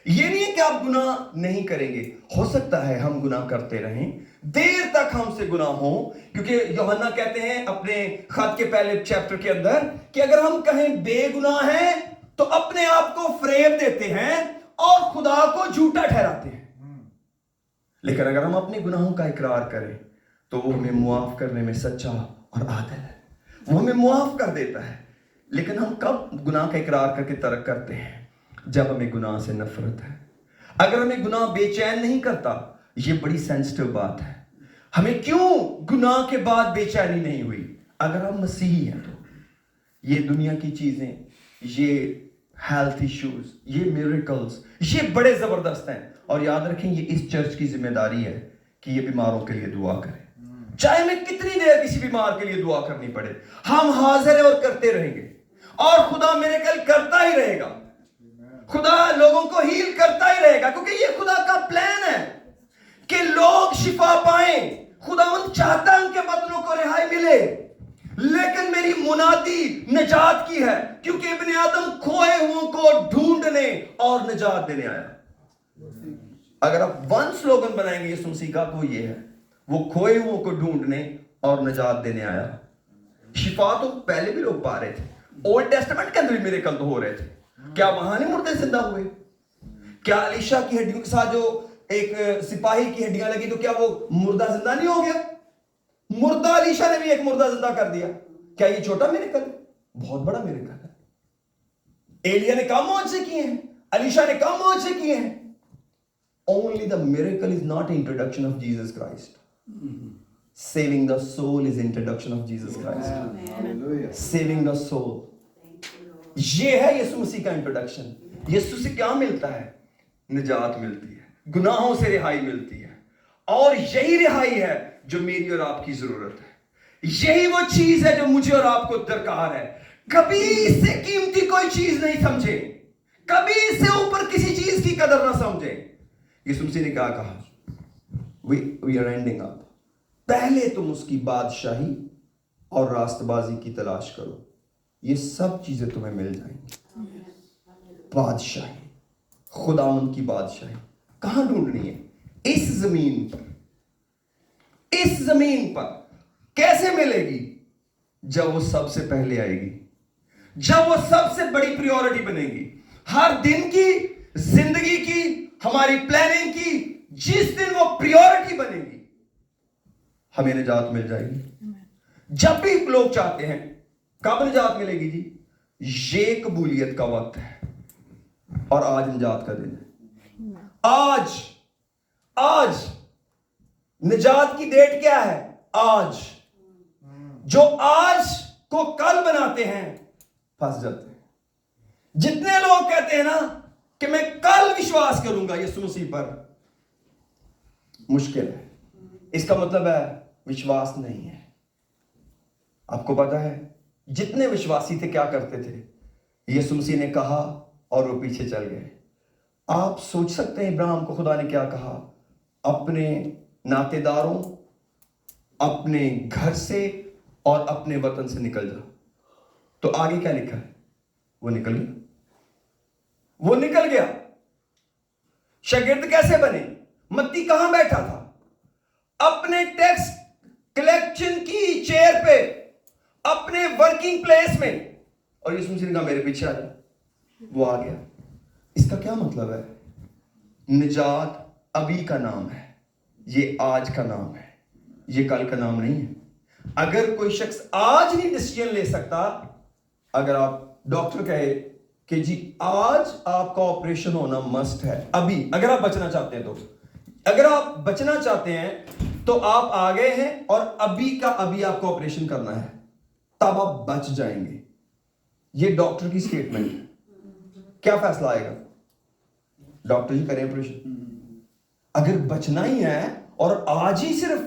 یہ نہیں ہے کہ آپ گناہ نہیں کریں گے, ہو سکتا ہے ہم گناہ کرتے رہیں, دیر تک ہم سے گناہ ہوں, کیونکہ یوحنا کہتے ہیں اپنے خط کے پہلے چیپٹر کے اندر کہ اگر ہم کہیں بے گناہ ہیں تو اپنے آپ کو فریب دیتے ہیں اور خدا کو جھوٹا ٹھہراتے ہیں. لیکن اگر ہم اپنے گناہوں کا اقرار کریں تو وہ ہمیں معاف کرنے میں سچا اور عادل ہے, وہ ہمیں معاف کر دیتا ہے. لیکن ہم کب گناہ کا اقرار کر کے ترک کرتے ہیں؟ جب ہمیں گناہ سے نفرت ہے. اگر ہمیں گناہ بے چین نہیں کرتا, یہ بڑی سینسٹیو بات ہے. ہمیں کیوں گناہ کے بعد بے چینی نہیں ہوئی؟ اگر ہم مسیحی ہیں تو یہ دنیا کی چیزیں, یہ ہیلتھ ایشوز, یہ میریکلز, یہ بڑے زبردست ہیں. اور یاد رکھیں یہ اس چرچ کی ذمہ داری ہے کہ یہ بیماروں کے لیے دعا کرے. چاہے میں کتنی دیر کسی بیمار کے لیے دعا کرنی پڑے, ہم حاضر ہیں اور کرتے رہیں گے. اور خدا میریکل کرتا ہی رہے گا, خدا لوگوں کو ہیل کرتا ہی رہے گا, کیونکہ یہ خدا کا پلان ہے کہ لوگ شفا پائیں. خداوند چاہتا ہے ان کے بدنوں کو رہائی ملے, لیکن میری منادی نجات کی ہے, کیونکہ ابن آدم کھوئے ہوں کو ڈھونڈنے اور نجات دینے آیا. اگر آپ ون سلوگن بنائیں گے یسوع مسیح کا تو وہ یہ ہے, وہ کھوئے ہوئوں کو ڈھونڈنے اور نجات دینے آیا. شفا تو پہلے بھی لوگ پا رہے تھے, اولڈ ٹیسٹمنٹ کے اندر بھی میریکل تو ہو رہے تھے. کیا وہاں نہیں مردے زندہ ہوئے؟ کیا الیشا کی ہڈیوں کے ساتھ جو ایک سپاہی کی ہڈیاں لگی تو کیا وہ مردہ زندہ نہیں ہو گیا؟ مردہ الیشا نے بھی ایک مردہ زندہ کر دیا. کیا یہ چھوٹا میریکل ہے؟ بہت بڑا میریکل ہے. ایلیا نے کام معجزے کیے ہیں, الیشا نے کام معجزے کیے ہیں. Only the miracle is not introduction of Jesus Christ. Saving the soul is introduction of Jesus Christ. Saving the soul. یہ ہے یسوع مسیح کا انٹروڈکشن. یسوع سے کیا ملتا ہے؟ نجات ملتی ہے, گناہوں سے رہائی ملتی ہے, اور یہی رہائی ہے جو میری اور آپ کی ضرورت ہے. یہی وہ چیز ہے جو مجھے اور آپ کو درکار ہے. کبھی اس سے قیمتی کوئی چیز نہیں سمجھے, کبھی اس سے اوپر کسی چیز کی قدر نہ سمجھے. یسوع مسیح نے کیا کہا؟ We are ending up. پہلے تم اس کی بادشاہی اور راست بازی کی تلاش کرو, یہ سب چیزیں تمہیں مل جائیں گی. بادشاہی, خداوند کی بادشاہی کہاں ڈھونڈنی ہے؟ اس زمین پر. اس زمین پر کیسے ملے گی؟ جب وہ سب سے پہلے آئے گی, جب وہ سب سے بڑی پریورٹی بنے گی. ہر دن کی زندگی کی, ہماری پلاننگ کی, جس دن وہ پریورٹی بنے گی ہمیں نجات مل جائے گی. جب بھی لوگ چاہتے ہیں کب نجات ملے گی؟ جی یہ قبولیت کا وقت ہے, اور آج نجات کا دن ہے. آج نجات کی ڈیٹ کیا ہے؟ آج. جو آج کو کل بناتے ہیں پھنس جاتے ہیں. جتنے لوگ کہتے ہیں نا کہ میں کل وشواس کروں گا یسوع مسیح پر, مشکل ہے. اس کا مطلب ہے وشواس نہیں ہے. آپ کو پتا ہے جتنے وشواسی تھے کیا کرتے تھے؟ یسوع مسیح نے کہا اور وہ پیچھے چل گئے. آپ سوچ سکتے ہیں ابراہیم کو خدا نے کیا کہا؟ اپنے ناطے داروں, اپنے گھر سے اور اپنے وطن سے نکل جا. تو آگے کیا لکھا ہے؟ وہ نکل گیا. وہ نکل گیا. شاگرد کیسے بنے؟ متی کہاں بیٹھا تھا؟ اپنے ٹیکس کلیکشن کی چیئر پہ, اپنے ورکنگ پلیس میں. اور یسوع مسیح نے کہا میرے پیچھے آ جا. وہ آ گیا. اس کا کیا مطلب ہے؟ نجات ابھی کا نام ہے, یہ آج کا نام ہے, یہ کل کا نام نہیں ہے. اگر کوئی شخص آج نہیں ڈیسیژن لے سکتا, اگر آپ ڈاکٹر کہے کہ جی آج آپ کا آپریشن ہونا مسٹ ہے, ابھی اگر آپ بچنا چاہتے ہیں, تو اگر آپ بچنا چاہتے ہیں تو آپ آ گئے ہیں اور ابھی کا ابھی آپ کو آپریشن کرنا ہے, تب آپ بچ جائیں گے. یہ ڈاکٹر کی سٹیٹمنٹ ہے. کیا فیصلہ آئے گا؟ ڈاکٹر ہی کریں آپریشن. اگر بچنا ہی ہے اور آج ہی صرف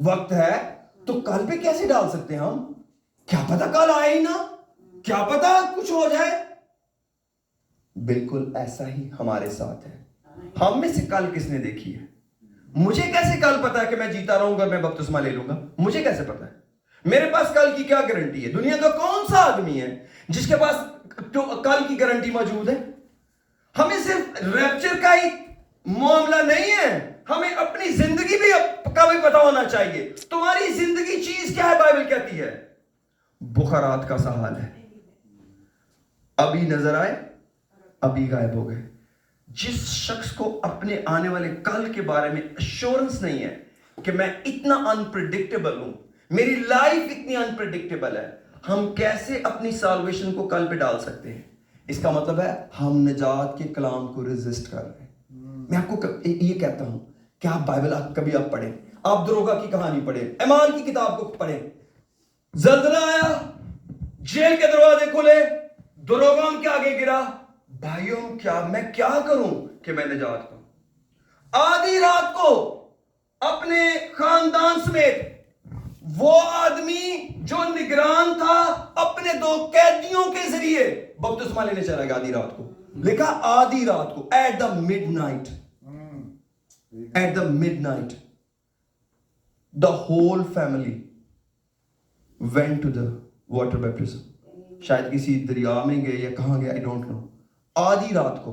وقت ہے تو کل پہ کیسے ڈال سکتے ہیں ہم؟ کیا پتا کل آئے ہی نہ, کیا پتا کچھ ہو جائے. بالکل ایسا ہی ہمارے ساتھ ہے. ہم میں سے کل کس نے دیکھی ہے؟ مجھے کیسے کل پتا ہے کہ میں جیتا رہوں گا, میں بپتسمہ لے لوں گا؟ مجھے کیسے پتا ہے؟ میرے پاس کل کی کیا گارنٹی ہے؟ دنیا کا کون سا آدمی ہے جس کے پاس کل کی گارنٹی موجود ہے؟ ہمیں صرف ریپچر کا ہی معاملہ نہیں ہے, ہمیں اپنی زندگی بھی کا بھی پتا ہونا چاہیے. تمہاری زندگی چیز کیا ہے؟ بائبل کہتی ہے بخارات کا سا حال ہے, ابھی نظر آئے ابھی غائب ہو گئے. جس شخص کو اپنے آنے والے کل کے بارے میں ایشورنس نہیں ہے کہ میں اتنا انپریڈکٹیبل ہوں, میری لائف اتنی انپریڈکٹیبل ہے, ہم کیسے اپنی سالویشن کو کل پہ ڈال سکتے ہیں؟ اس کا مطلب ہے ہم نجات کے کلام کو ریزسٹ کر رہے ہیں. میں آپ کو یہ کہتا ہوں کہ آپ بائبل کبھی آپ پڑھیں, آپ دروگا کی کہانی پڑھیں, ایمان کی کتاب کو پڑھیں. زلزلہ آیا, جیل کے دروازے کھلے, دروگا ان کے آگے گرا, بھائیوں کیا میں کیا کروں کہ میں نجات پاؤں؟ آدھی رات کو اپنے خاندان سمیت وہ آدمی جو نگران تھا اپنے 2 قیدیوں کے ذریعے بپتسمہ لینے چلا گیا. آدھی رات کو لکھا, آدھی رات کو, at the midnight, at the midnight the whole family went to the water baptism. شاید کسی دریا میں گئے یا کہاں گئے, I don't know. آدھی رات کو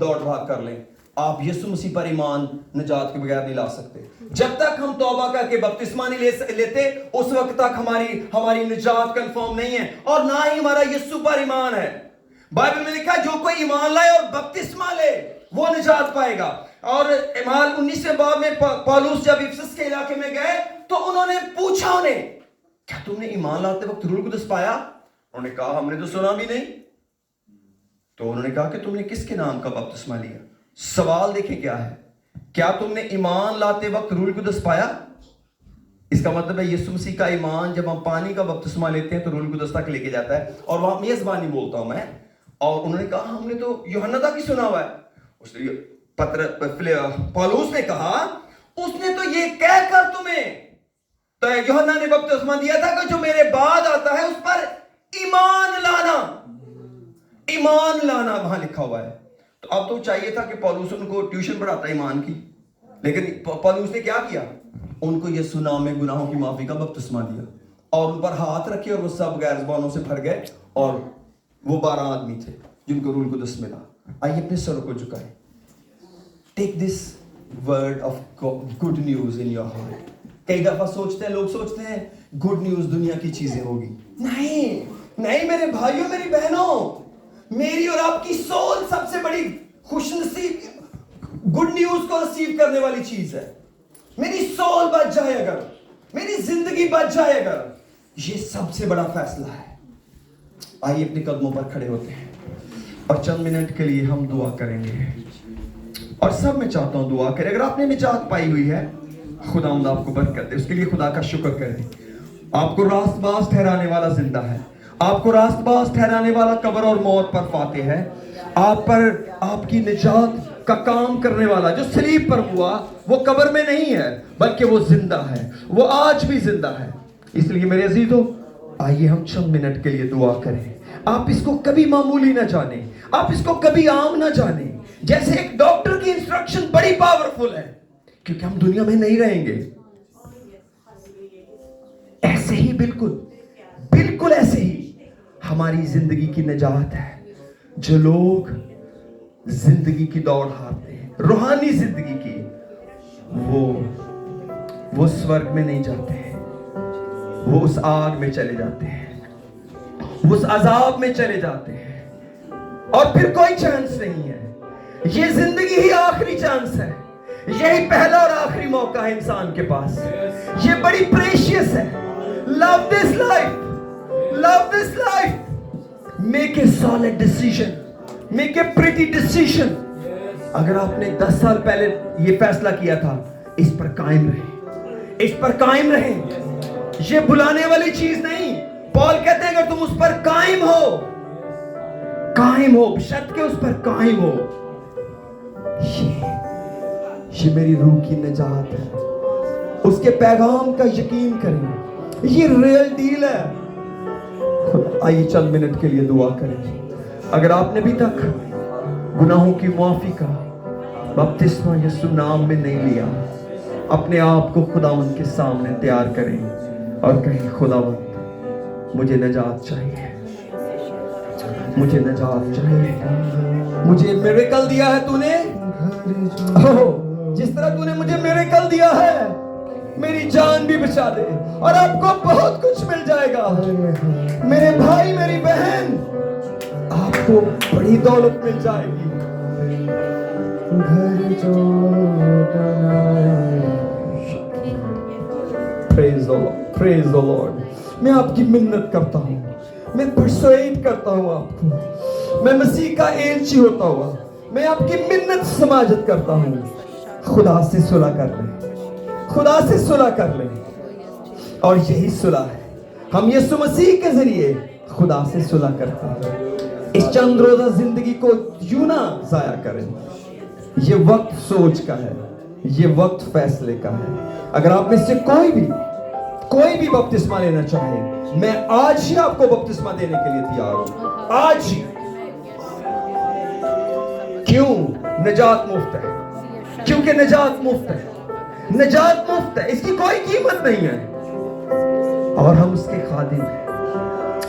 دوڑ بھاگ کر لیں. آپ یسوع مسیح پر ایمان نجات کے بغیر نہیں لا سکتے. جب تک ہم توبہ کر کے بپتسمہ نہیں لیتے اس وقت تک ہماری نجات کنفرم نہیں ہے, اور نہ ہی ہمارا یسوع پر ایمان ہے. بائبل میں لکھا جو کوئی ایمان لائے اور بپتسمہ لے وہ نجات پائے گا. اور اعمال 19 باب میں پالوس جب افسس کے علاقے میں گئے تو انہوں نے پوچھا انہیں, کیا تم نے ایمان لاتے وقت روح القدس پایا؟ انہوں نے کہا ہم نے تو سنا بھی نہیں. تو انہوں نے کہا کہ تم نے کس کے نام کا بپتسمہ لیا؟ سوال دیکھیں کیا ہے, کیا تم نے ایمان لاتے وقت روح القدس پایا؟ اس کا مطلب ہے یسوع مسیح کا ایمان جب ہم پانی کا بپتسمہ لیتے ہیں تو روح القدس تک لے کے جاتا ہے. اور وہاں میں زبانی بولتا ہوں میں, اور انہوں نے کہا ہم نے تو یوحنا تک ہی سنا ہوا ہے. اس نے پالوس نے کہا اس نے تو یہ کہہ کر تمہیں, تو یوحنا نے بپتسمہ دیا تھا کہ جو میرے بعد آتا ہے اس پر ایمان لانا. ایمان لانا وہاں لکھا ہوا ہے. تو اب تو چاہیے تھا کہ پالوس ان کو ٹیوشن پڑھاتا ایمان کی, لیکن پالوس نے کیا کیا؟ ان کو یسوع نام میں گناہوں کی معافی کا بپتسمہ دیا اور ان پر ہاتھ رکھے اور وہ سب غیر زبانوں سے بھر گئے, اور وہ 12 آدمی تھے جن کو روح القدس ملا. آئیے اپنے سروں کو جھکائیں. Take this word of good news in your heart. کئی دفعہ لوگ سوچتے ہیں گڈ نیوز دنیا کی چیزیں ہوگی. نہیں میرے بھائیوں میری بہنوں, میری اور آپ کی سول سب سے بڑی خوش نصیب گڈ نیوز کو ریسیو کرنے والی چیز ہے. میری سول بچ جائے اگر, میری زندگی بچ جائے اگر, یہ سب سے بڑا فیصلہ ہے. آئیے اپنے قدموں پر کھڑے ہوتے ہیں اور چند منٹ کے لیے ہم دعا کریں گے. اور سب میں چاہتا ہوں دعا کریں. اگر آپ نے نجات پائی ہوئی ہے خداوند آپ کو برکت دے, اس کے لیے خدا کا شکر کریں. آپ کو راست باز ٹھہرانے والا زندہ ہے, آپ کو راست باز ٹھہرانے والا قبر اور موت پر فاتح ہے. آپ پر آپ کی نجات کا کام کرنے والا جو صلیب پر ہوا وہ قبر میں نہیں ہے بلکہ وہ زندہ ہے, وہ آج بھی زندہ ہے. اس لیے میرے عزیزو آئیے ہم چند منٹ کے لیے دعا کریں. آپ اس کو کبھی معمولی نہ جانیں, آپ اس کو کبھی عام نہ جانیں. جیسے ایک ڈاکٹر کی انسٹرکشن بڑی پاورفل ہے کیونکہ ہم دنیا میں نہیں رہیں گے, ایسے ہی بالکل ایسے ہی ہماری زندگی کی نجات ہے. جو لوگ زندگی کی دوڑ ہارتے ہیں, روحانی زندگی کی, وہ سورگ میں نہیں جاتے ہیں, وہ اس آگ میں چلے جاتے ہیں, وہ اس عذاب میں چلے جاتے ہیں, اور پھر کوئی چانس نہیں ہے. یہ زندگی ہی آخری چانس ہے, یہی پہلا اور آخری موقع ہے انسان کے پاس. یہ بڑی پریشیس ہے. Love this life. Love this life. Make a solid decision. Make a pretty decision. اگر آپ نے 10 سال پہلے یہ فیصلہ کیا تھا, اس پر قائم رہیں, اس پر قائم رہیں. یہ بلانے والی چیز نہیں. پال کہتے ہیں اگر تم اس پر قائم ہو شرط کہ اس پر قائم ہو. یہ میری روح کی نجات ہے. اس کے پیغام کا یقین کریں, یہ ریئل ڈیل ہے. آئیے چند منٹ کے لیے دعا کریں. اگر آپ نے ابھی تک گناہوں کی معافی کا بپتسمہ یسوع نام میں نہیں لیا, اپنے آپ کو خداوند کے سامنے تیار کریں اور کہیں خداوند مجھے نجات چاہیے, مجھے نجات چاہیے. مجھے میریکل دیا ہے تو نے, جس طرح تو نے مجھے میریکل دیا ہے میری جان بھی بچا دے اور آپ کو بہت کچھ مل جائے گا. میرے بھائی میری بہن, آپ کو بڑی دولت مل جائے گی. Praise the Lord. میں آپ کی منت کرتا ہوں, میں پرسویٹ کرتا ہوں آپ کو, میں مسیح کا ایلچی ہوتا ہوا میں آپ کی منت سماجت کرتا ہوں. خدا سے صلح کر لیں, خدا سے صلح کر لیں. اور یہی صلح ہے, ہم یسوع مسیح کے ذریعے خدا سے صلح کرتے ہیں. اس چند روزہ زندگی کو یوں نہ ضائع کریں. یہ وقت سوچ کا ہے, یہ وقت فیصلے کا ہے. اگر آپ میں سے کوئی بھی بپتسمہ لینا چاہے, میں آج ہی آپ کو بپتسمہ دینے کے لیے تیار ہوں, آج ہی. کیوں؟ نجات مفت ہے. کیونکہ نجات مفت ہے, نجات مفت ہے, اس کی کوئی قیمت نہیں ہے, اور ہم اس کے خادم ہیں.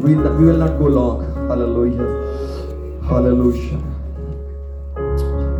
we will not go long. Hallelujah, hallelujah.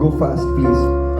go fast please.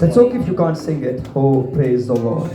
That's okay if you can't sing it. Oh, praise the Lord.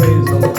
praise the Lord.